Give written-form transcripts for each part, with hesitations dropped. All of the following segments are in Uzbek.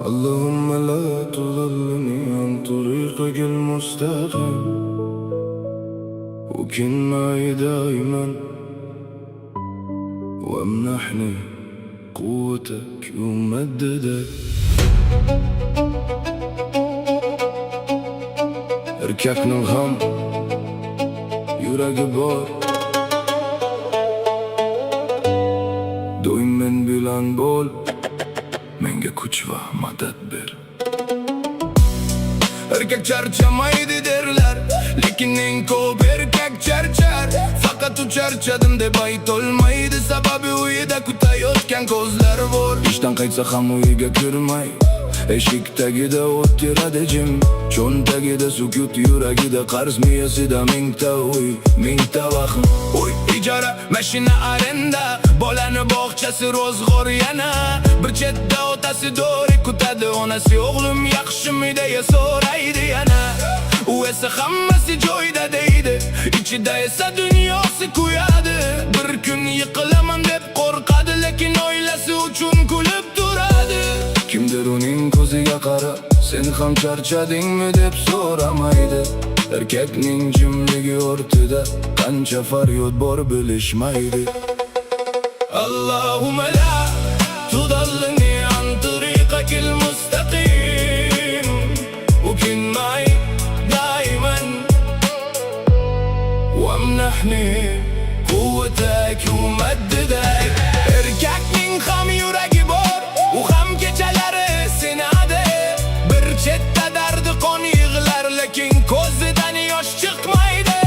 اللهم لا تضلني عن طريقك المستقيم وكن معي دائما وامنحني قوتك ومددك. Erkekning ham yuragi bor, doim men bilan bo'l, menga kuch va madad ber. Erkek charchamaydi derlar, lekin eng ko'p erkak charchar. Faqat u charchadim deb aytolmaydi, sababi uyida kutayotgan ko'zlar bor. Ishdan qaytsa ham uyiga kirmay, eshik tagida o'tiradi jim, cho'ntagida sukut, yuragida qarz, miyasida mingta uy, mingta vahm. Uy ijara, mashina arenda, bolani bog'chasi, ro'zg'or yana. Bir chetda otasi dori kutadi, onasi o'g'lim yaxshimi deya so'raydi yana. U esa hammasi joyida deydi, ichida esa dunyosi kuyadi. Bir kun yiqilaman deb qo'rqadi, lekin oilasi uchun kulib turadi. Kimdir uning ko'ziga qarab, sen ham charchadingmi deb so'ramaydi. Erkakning jimligi o'rtida qancha faryod bor bilishmaydi. Allahumma la tudallini an tariqakil mustaqim ukin ma'i daiman wamnahni quwwatak umaddidak. Erkakning ham yuragi bor, u ham kechalari sinadi. Bir chetda dardi qon yig'lar, lekin ko'zidan yosh chiqmaydi.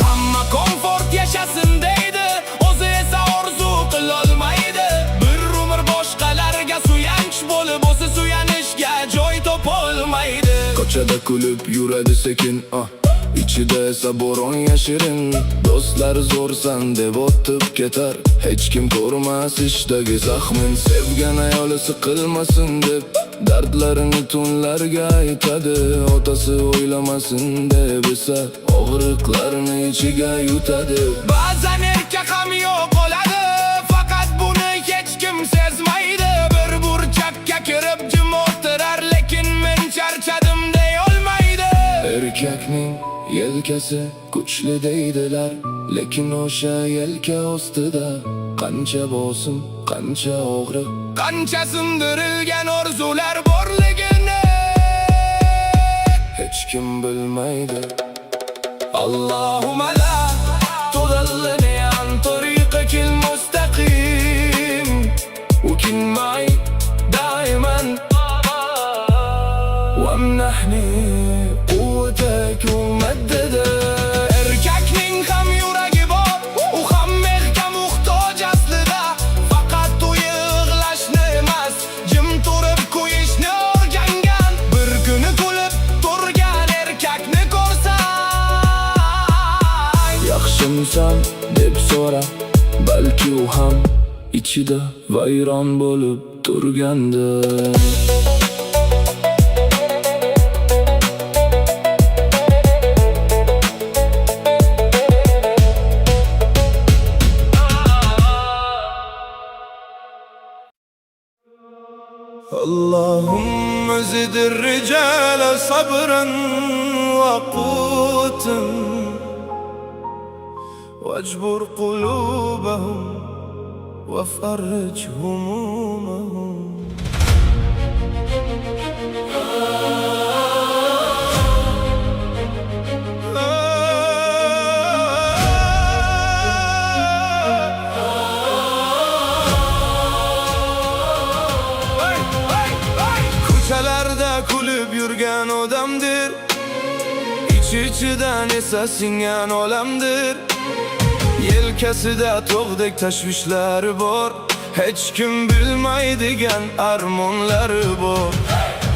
Hamma komfort yashasin deydi, o'zi esa orzu qilolmaydi. Bir umr boshqalarga suyanch bo'lib, o'zi suyanishga joy topolmaydi. Ko'chada kulib yuradi sekin, ichida esa bo'ron yashirin. Do'stlar zo'rsan deb o'tib ketar, hech kim ko'rmas ishdagi zaxmin. Sevgan ayoli siqilmasin deb dardlarini tunlarga aytadi. Otasi o'ylamasin deb esa og'riqlarni ichiga yutadi. Ba'zan erkak ham yo'qoladi, faqat buni hech kim sezmaydi. Bir burchakka kirib jim o'tirar, lekin men charchadim dey olmaydi. Erkakning yelkasi kuchli deydilar, lekin o'sha yelka ostida qancha bosim, qancha og'riq, qancha sindirilgan orzular borligini hech kim bilmaydi. Allahumma la tudallini an tariqakil mustaqim ukin ma'i daiman wamnahni quwwatak umaddidak. Erkakning ham yuragi bor, u ham mehga muhtoj aslida. Faqat u yig'lashni emas, jim turib kuyishni o'rgangan. Bir kuni kulib turgan erkakni ko'rsang, yaxshimisan deb so'ra, balki u ham ichida vayron bo'lib turgandir. اللهم زد الرجال صبرا وقوتا واجبر قلوبهم وفرج همومهم. Ko'chalarda kulib yurgan odamdir, ichidan esa singan olamdir. Yelkasida tog'dek tashvishlari bor, hech kim bilmaydigan armonlari bor.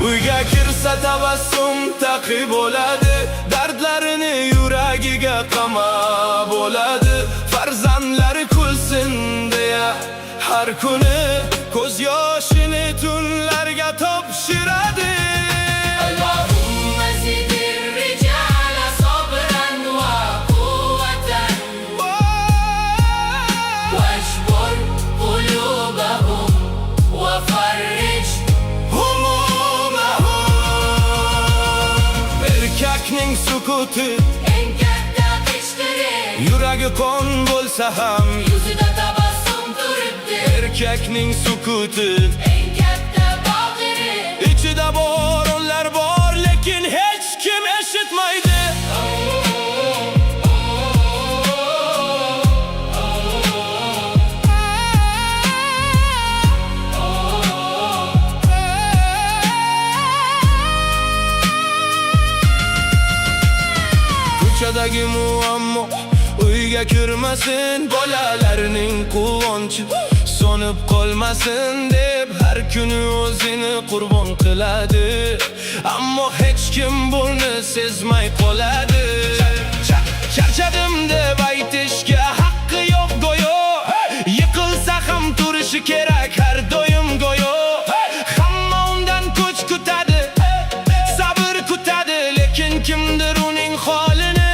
Uyga kirsa tabassum taqib bo'ladi, dardlarini yuragiga qamab bo'ladi. Farzandlari kulsin deya har kuni ko'z yoshini tunlarga topshiradi. Allahumma zidir rijala sabran va quwwatan wajbur qulubahum wa farrij humum. sukuti eng katta qishqiriq. Yuragi qon bo'lsa ham Yuzida tabassum turibdi, erkakning sukuti eng katta bog'iri. Ichida bo'ronlar bor, lekin hech kim eshitmaydi. Ko'chadagi muammo uyga kirmasin, bolalarning quvonchi so'nib qolmasin deb har kuni o'zini qurbon qiladi. Ammo hech kim buni sezmay qoladi. Charchadim deb aytishga haqqi yo'q go'yo. Yiqilsa ham turishi kerak har doim go'yo. Hamma undan kuch kutadi, sabr kutadi, lekin kimdir uning holini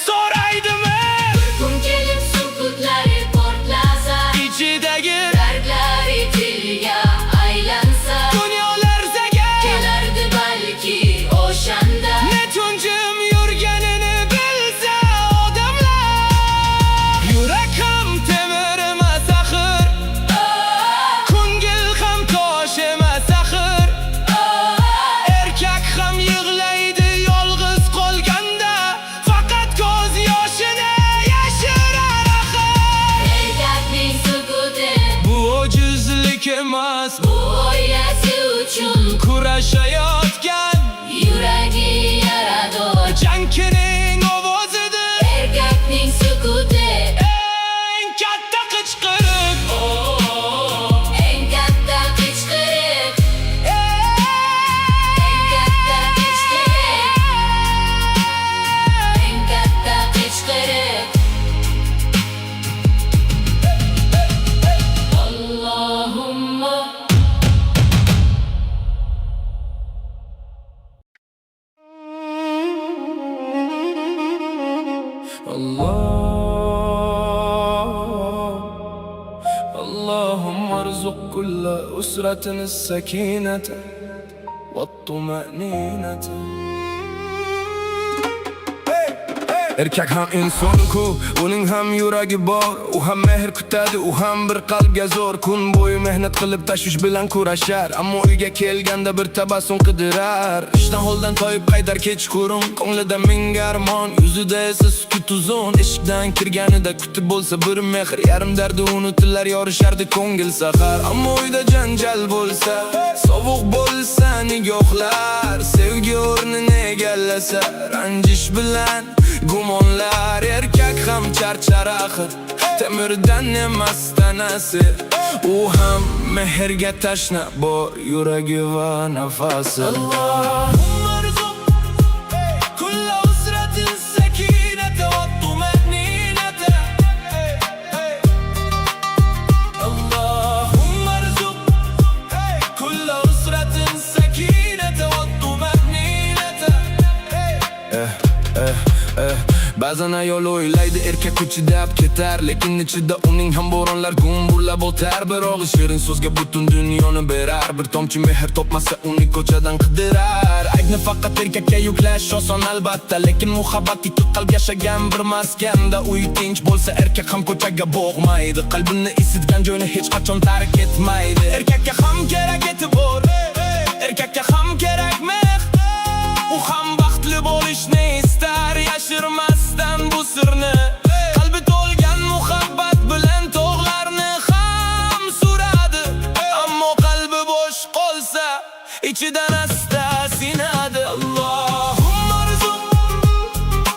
so'raydimi? Bir kun kelib sukutlari portlasa, Ichidagi dardlari tilga aylansa, dunyo larzaga kelardi balki o'shanda. Netun jim yurganini bilsa odamlar. Yurak ham temir emas axir, ko'ngil ham tosh emas axir. Erkak ham yig'laydi yolg'iz qolganda, faqat ko'z yoshini yashirar axir. Erkakning sukuti Bu ojizlik emas, bu oilasi uchun kurashayotgan yuragi yarador. jankining ovozidir. Erkakning sukuti Eng katta qichqiriq, eng katta qishqiriq. Eng katta qishqiriq. Eng katta qishqiriq. Allahumma اللهم ارزق كل أسرة السكينة والطمأنينة. Erkak ham inson-ku, uning ham yuragi bor. U ham mehr kutadi, u ham bir qalbga zo'r. Kun bo'yi mehnat qilib tashvish bilan kurashar, ammo uyga kelganda bir tabassum qidirar. Ishdan holdan toyib qaydar kechqurun, ko'nglida ming armon, yuzida esa sukut uzun. Eshikdan kirganida kutib bo'lsa bir mehr, yarim dardi unutilar, yorishardi ko'ngil sahar. Ammo uyda janjal bo'lsa, sovuq bo'lsa nigohlar, sevgi o'rnini egallasa ranjish bilan gumonlar. Erkak ham charchar axir, temirdan emas tanasi. U ham mehrga tashna bor yuragi va nafasi. Allahumma arzuq kulla usratin sakinata va tumaninata. Allahumma arzuq kulla usratin sakinata va tumaninata. Ba'zan ayol o'ylaydi erkak uchidab ketar, lekin ichida uning ham bo'ronlar gumburlab o'tar. Biroq shirin so'zga butun dunyoni berar, bir tomchi mehr topmasa uni ko'chadan qidirar. Aybni faqat erkakka yuklash oson albatta, lekin muhabbat ikki qalb yashagan bir maskanda. Uy tinch bo'lsa erkak ham ko'chaga bo'g'maydi, qalbini isitgan joyni hech qachon tark etmaydi. Erkakka ham kerak e'tibor, erkakka ham kerak mehr. U ham baxtli bo'lishni istar, yashirmasdan bu sirni. Qalbi to'lgan muhabbat bilan tog'larni ham suradi, ammo qalbi bo'sh qolsa ichidan asta sinadi. Allahumma arzuq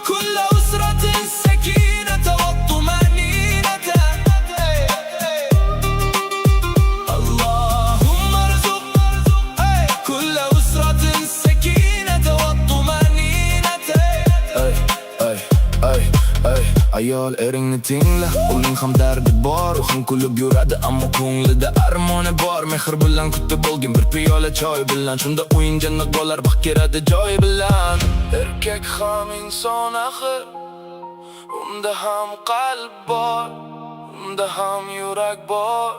kulla usratin sakinata va tumaninata. Allahumma arzuq kulla usratin sakinata va tumaninata. Ayol eringni tingla, uning ham dardi bor, u ham kulib yuradi, ammo ko'nglida armoni bor. Mehr bilan kutib bo'lgin bir piyola choy bilan, shunda o'yin jannat bo'lar, baxt keladi joy bilan. Erkak ham inson axir, unda ham qalb bor, unda ham yurak bor,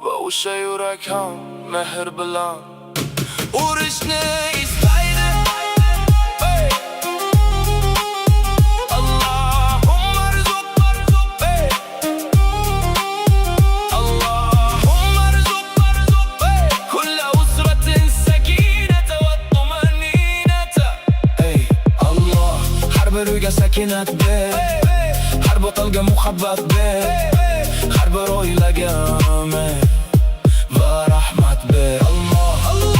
va o'sha yurak ham mehr bilan urishni istaydi. sakinat ber, har boqilga muhabbat ber, har bir oilaga umid va rahmat ber. Alloh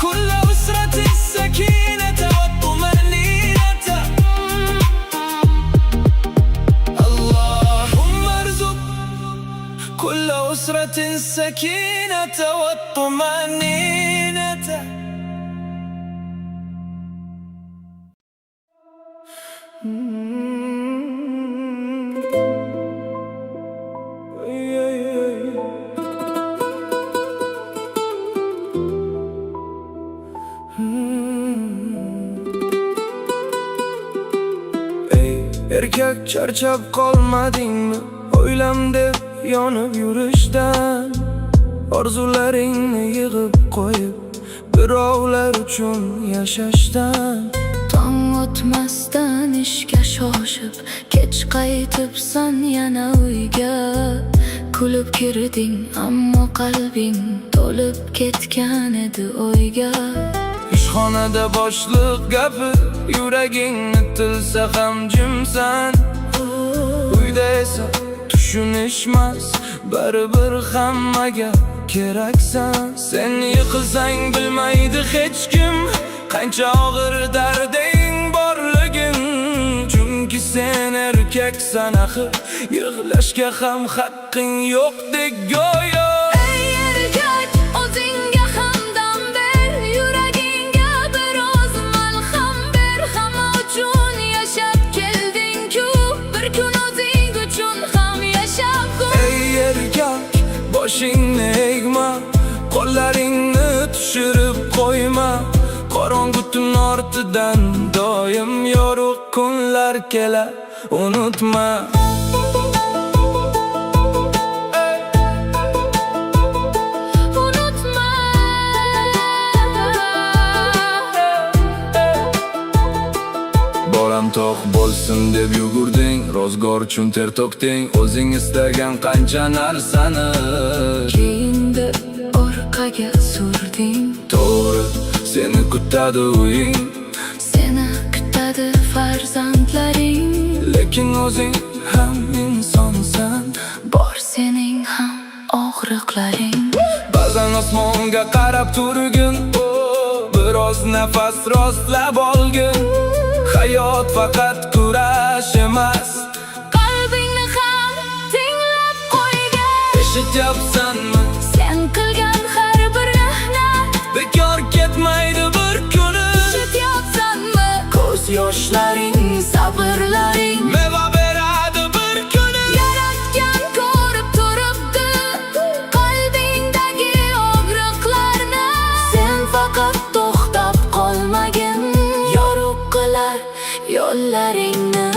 kulla usrati sakinata va tumaninata. Allahumma arzuq kulla usrati sakinata va tumaninata. Erkak charchab qolmadingmi? O'ylam deb yonib yurishdan, orzularingni yig'ib qo'yib, birovlar uchun yashashdan. Tong o'tmasdan ishga shoshib, kech qaytibsan yana uyga. Kulib kirding, ammo qalbing to'lib ketgan edi o'yga. Ishxonada boshliq gapi, yuragingni tilsa ham jimsan. Uyda esa tushunishmas, baribir hammaga keraksan. Sen yiqilsang bilmaydi hech kim, qancha og'ir darding borligin. Chunki sen erkaksan axir, yig'lashga ham haqqing yo'qdek go'yo. Ey erkak, o'zingga hamdam ber, yuragingga biroz malham ber. Hamma uchun yashab kelding-ku, bir kun o'zing uchun ham yashab ko'r. Ey erkak, boshingni egma, qo'llaringni tushirib qo'yma. Qorong'u tun ortidan doim yorug' kunlar kelar, unutma. Bolam tog' bo'lsin deb yugurding, ro'zg'or uchun ter to'kding, o'zing istagan qancha narsani. Keyinda orqaga surding, To'g'ri, seni kutadi uying, seni kutadi farzandlaring. lekin o'zing ham insonsan. Bor sening ham og'riqlaring. Ba'zan osmonga qarab turgin, biroz nafas rostlab olgin. Hayot faqat kurash emas, Qalbingni ham tinglab qo'ygan. eshityapsanmi? Sen qilgan har bir mehnat Bekor ketmaydi bir kuni. eshityapsanmi? Ko'z yoshlaring, sabrlaring Meva beradi bir kuni. Yaratgan ko'rib turibdi qalbingdagi og'riqlarni. Sen faqat to'xtab qolmagin, yorug' qilar yo'llaringni.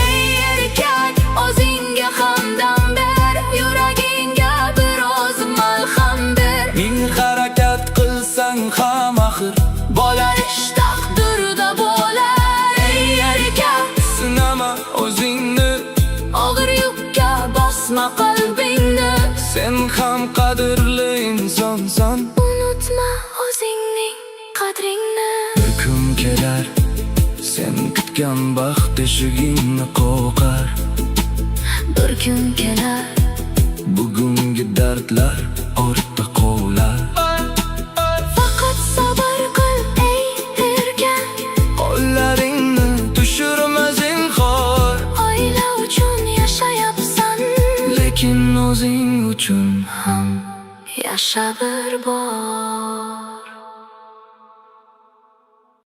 Ey erkak, o'zingga hamdam ber, yuragingga biroz malham ber. Ming harakat qilsang ham axir Bo'lish taqdirda bo'lar. Ey erkak, sinama o'zingni, og'ir yukka bosma qalbingni. sen ham qadrli insonsan. Unutma o'zingning qadringni. Bir kun kelar, sen kutgan baxt eshigingni qoqar. Bir kun kelar, Bugungi dardlar ortda qolar. faqat sabr qil ey erkak. Qo'llaringni tushirma zinhor, Oila uchun yashayapsan, lekin o'zing uchun ham yasha bir bor.